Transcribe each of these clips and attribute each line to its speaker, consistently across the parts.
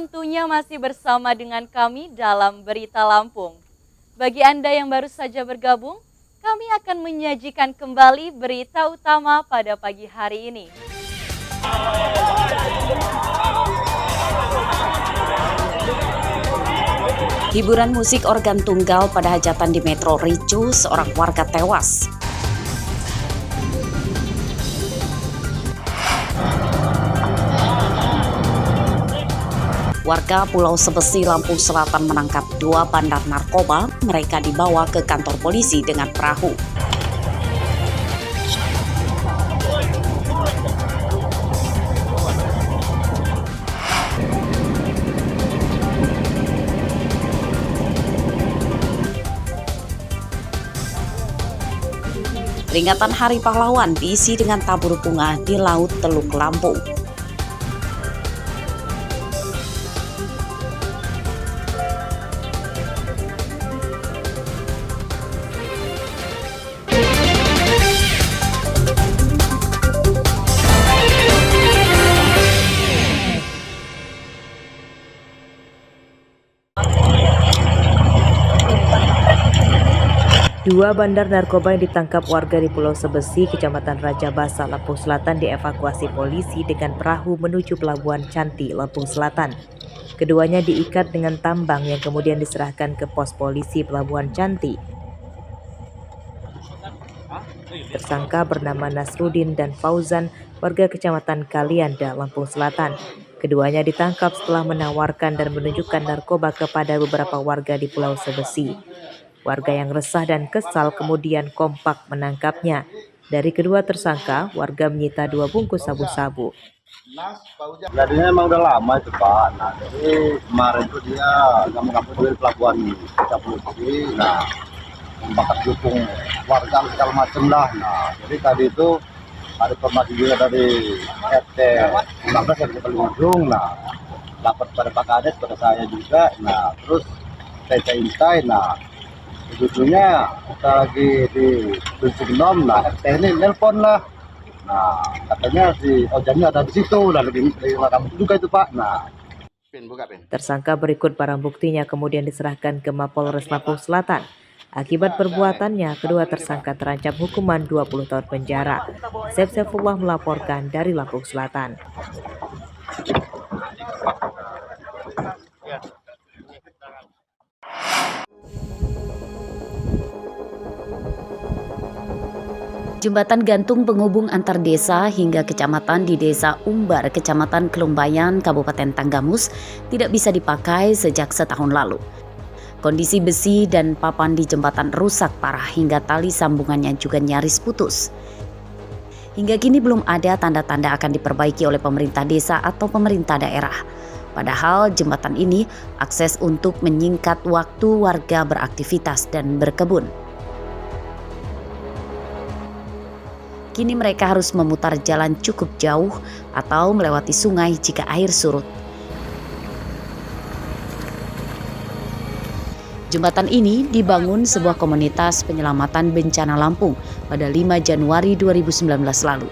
Speaker 1: tentunya masih bersama dengan kami dalam Berita Lampung. Bagi Anda yang baru saja bergabung, kami akan menyajikan kembali berita utama pada pagi hari ini.
Speaker 2: Hiburan musik organ tunggal pada hajatan di Metro ricu, seorang warga tewas. Warga Pulau Sebesi, Lampung Selatan menangkap 2 bandar narkoba. Mereka dibawa ke kantor polisi dengan perahu. Peringatan Hari Pahlawan diisi dengan tabur bunga di Laut Teluk Lampung.
Speaker 3: Dua bandar narkoba yang ditangkap warga di Pulau Sebesi, Kecamatan Raja Basa, Lampung Selatan dievakuasi polisi dengan perahu menuju Pelabuhan Canti, Lampung Selatan. Keduanya diikat dengan tambang yang kemudian diserahkan ke pos polisi Pelabuhan Canti. Tersangka bernama Nasrudin dan Fauzan, warga Kecamatan Kalianda, Lampung Selatan. Keduanya ditangkap setelah menawarkan dan menunjukkan narkoba kepada beberapa warga di Pulau Sebesi. Warga yang resah dan kesal kemudian kompak menangkapnya. Dari kedua tersangka, warga menyita 2 bungkus sabu-sabu.
Speaker 4: Jadinya emang udah lama itu Pak. Nah, jadi kemarin itu dia kampung-kampung dari pelabuhan Caputi. Nah, membakar dukung warga segala macam lah. Nah, jadi tadi itu ada informasi juga dari RT 15 yang paling ujung. Nah, lapor pada Pak Kades, pada saya juga. Nah, terus saya intai. Nah, sebetulnya kita lagi di Genom, nah RT ini nelpon lah. Nah, katanya si Ojannya ada di situ, dan lebih kamu juga itu Pak. Nah,
Speaker 3: Tersangka berikut barang buktinya kemudian diserahkan ke Mapolres Lampung Selatan. Akibat perbuatannya, kedua tersangka terancam hukuman 20 tahun penjara. Saifullah melaporkan dari Lampung Selatan.
Speaker 2: Jembatan gantung penghubung antar desa hingga kecamatan di Desa Umbar, Kecamatan Kelumbayan, Kabupaten Tanggamus tidak bisa dipakai sejak setahun lalu. Kondisi besi dan papan di jembatan rusak parah hingga tali sambungannya juga nyaris putus. Hingga kini belum ada tanda-tanda akan diperbaiki oleh pemerintah desa atau pemerintah daerah. Padahal jembatan ini akses untuk menyingkat waktu warga beraktivitas dan berkebun. Kini mereka harus memutar jalan cukup jauh atau melewati sungai jika air surut. Jembatan ini dibangun sebuah komunitas penyelamatan bencana Lampung pada 5 Januari 2019 lalu.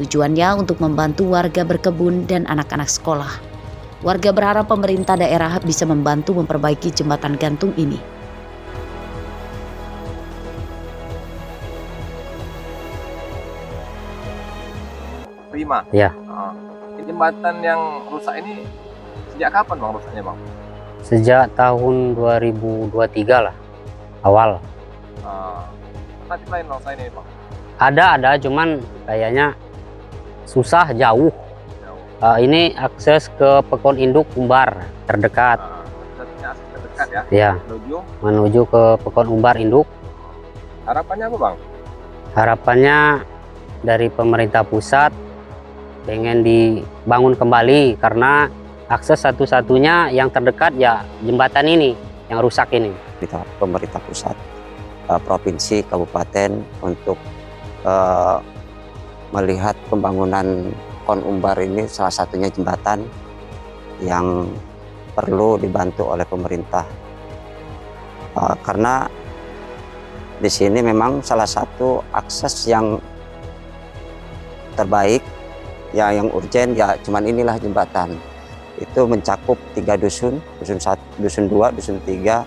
Speaker 2: Tujuannya untuk membantu warga berkebun dan anak-anak sekolah. Warga berharap pemerintah daerah bisa membantu memperbaiki jembatan gantung ini.
Speaker 5: Prima.
Speaker 6: Ya.
Speaker 5: Jembatan yang rusak ini sejak kapan Bang rusaknya Bang?
Speaker 6: Sejak tahun 2023 lah, awal.
Speaker 5: Alternatif lain bangsa ini Bang?
Speaker 6: Ada, cuman kayaknya susah, jauh. Ini akses ke Pekon Induk Umbar terdekat.
Speaker 5: Akses terdekat ya?
Speaker 6: Ya, menuju ke Pekon Umbar Induk.
Speaker 5: Harapannya apa Bang?
Speaker 6: Harapannya dari pemerintah pusat pengen dibangun kembali, karena akses satu-satunya yang terdekat ya jembatan ini yang rusak ini.
Speaker 7: Pemerintah pusat, provinsi, kabupaten untuk melihat pembangunan Kon Umbar ini, salah satunya jembatan yang perlu dibantu oleh pemerintah, karena di sini memang salah satu akses yang terbaik ya, yang urgen ya cuman inilah jembatan. itu mencakup 3 dusun, dusun 1, dusun 2, dusun 3,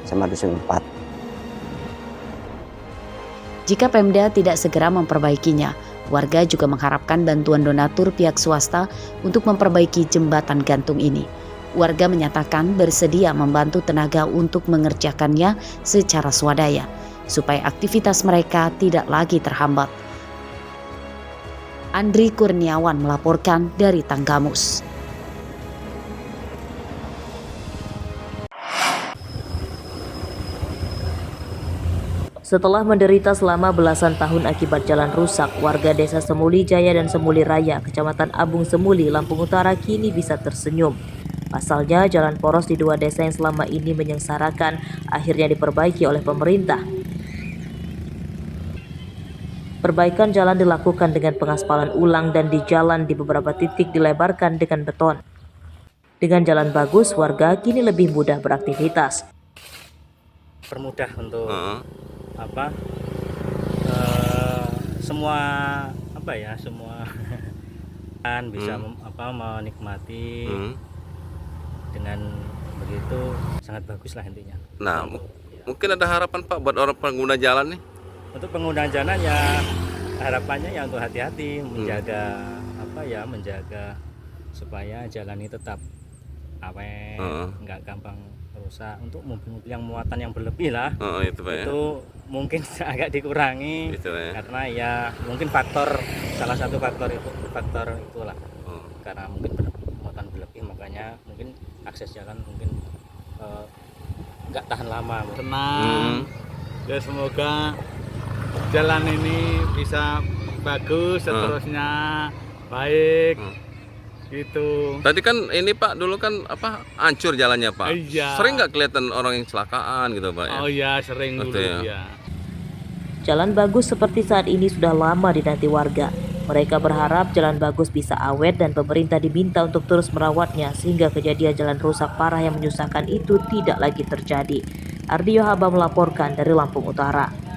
Speaker 7: sama dusun 4.
Speaker 2: Jika Pemda tidak segera memperbaikinya, warga juga mengharapkan bantuan donatur pihak swasta untuk memperbaiki jembatan gantung ini. Warga menyatakan bersedia membantu tenaga untuk mengerjakannya secara swadaya, supaya aktivitas mereka tidak lagi terhambat. Andri Kurniawan melaporkan dari Tanggamus.
Speaker 3: Setelah menderita selama belasan tahun akibat jalan rusak, warga desa Semuli Jaya dan Semuli Raya, Kecamatan Abung Semuli, Lampung Utara kini bisa tersenyum. Pasalnya, jalan poros di dua desa yang selama ini menyengsarakan akhirnya diperbaiki oleh pemerintah. Perbaikan jalan dilakukan dengan pengaspalan ulang dan di jalan di beberapa titik dilebarkan dengan beton. Dengan jalan bagus, warga kini lebih mudah beraktivitas.
Speaker 8: Permudah untuk semua semua kan bisa menikmati dengan begitu sangat bagus lah intinya.
Speaker 5: Nah, mungkin ada harapan Pak buat orang pengguna jalan nih?
Speaker 8: Untuk pengguna jalan ya harapannya ya untuk hati-hati menjaga menjaga supaya jalan ini tetap awet, nggak gampang rusak. Untuk mobil-mobil yang muatan yang berlebih lah,
Speaker 5: itu Pak,
Speaker 8: itu mungkin agak dikurangi
Speaker 5: itu,
Speaker 8: karena ya mungkin salah satu faktor itulah karena mungkin muatan berlebih, makanya mungkin akses jalan mungkin nggak tahan lama.
Speaker 9: Tenang, ya semoga jalan ini bisa bagus seterusnya, baik. Gitu.
Speaker 5: Tadi kan ini Pak dulu kan hancur jalannya Pak.
Speaker 9: Iya.
Speaker 5: Sering nggak kelihatan orang yang kecelakaan gitu Pak?
Speaker 9: Oh iya, sering dulu ya.
Speaker 3: Jalan bagus seperti saat ini sudah lama dinanti warga. Mereka berharap jalan bagus bisa awet dan pemerintah diminta untuk terus merawatnya sehingga kejadian jalan rusak parah yang menyusahkan itu tidak lagi terjadi. Ardio Haba melaporkan dari Lampung Utara.